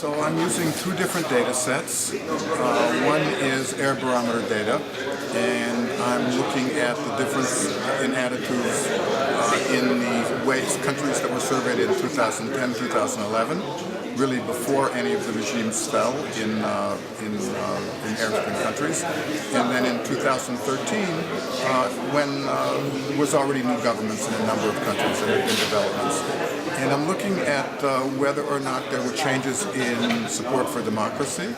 So I'm using two different data sets. One is air barometer data, and I'm looking at the difference in attitudes in the countries that were surveyed in 2010, 2011, really before any of the regimes fell in Arab countries, and then in 2013, when there was already new governments in a number of countries that had been developments. And I'm looking at whether or not there were changes in support for democracy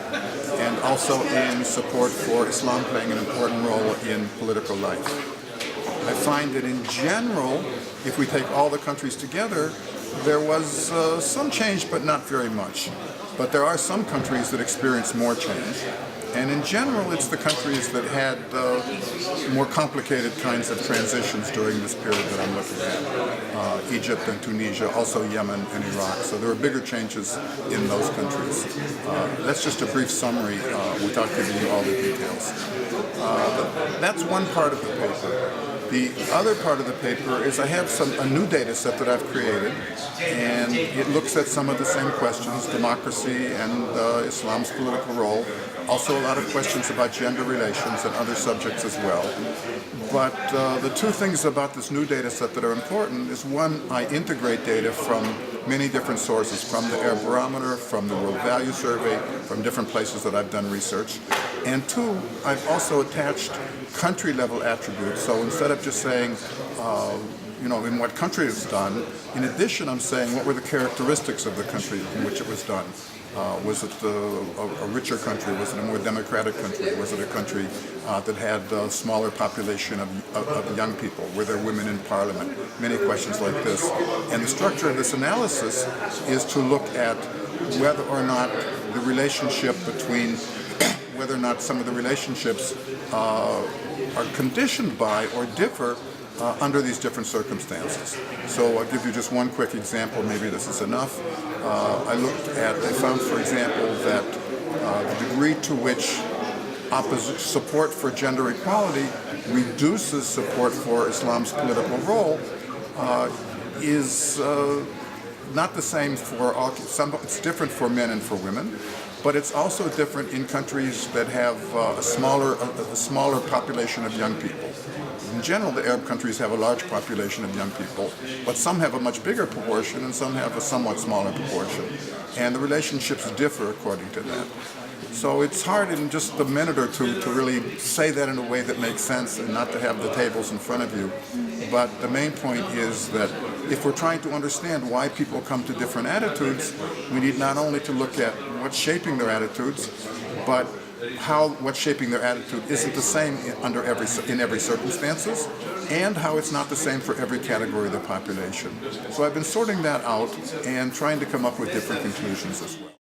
and also in support for Islam playing an important role in political life. I find that in general, if we take all the countries together, there was some change, but not very much. But there are some countries that experience more change. And in general, it's the countries that had more complicated kinds of transitions during this period that I'm looking at. Egypt and Tunisia, also Yemen and Iraq. So there are bigger changes in those countries. That's just a brief summary without giving you all the details. That's one part of the paper. The other part of the paper is I have a new data set that I've created, and it looks at some of the same questions, democracy and Islam's political role, also a lot of questions about gender relations and other subjects as well. But the two things about this new data set that are important is, one, I integrate data from many different sources, from the Air Barometer, from the World Value Survey, from different places that I've done research. And two, I've also attached country-level attributes. So instead of just saying, in what country it's done, in addition I'm saying what were the characteristics of the country in which it was done. Was it a richer country? Was it a more democratic country? Was it a country that had a smaller population of young people? Were there women in parliament? Many questions like this. And the structure of this analysis is to look at whether or not the relationship between whether or not some of the relationships are conditioned by or differ under these different circumstances. So I'll give you just one quick example, maybe this is enough. I found, for example, that the degree to which support for gender equality reduces support for Islam's political role is not the same for all. It's different for men and for women, but it's also different in countries that have a smaller population of young people. In general, the Arab countries have a large population of young people, but some have a much bigger proportion and some have a somewhat smaller proportion. And the relationships differ according to that. So it's hard in just a minute or two to really say that in a way that makes sense and not to have the tables in front of you. But the main point is that if we're trying to understand why people come to different attitudes, we need not only to look at what's shaping their attitudes, but what's shaping their attitude isn't the same in every circumstances, and how it's not the same for every category of the population. So I've been sorting that out and trying to come up with different conclusions as well.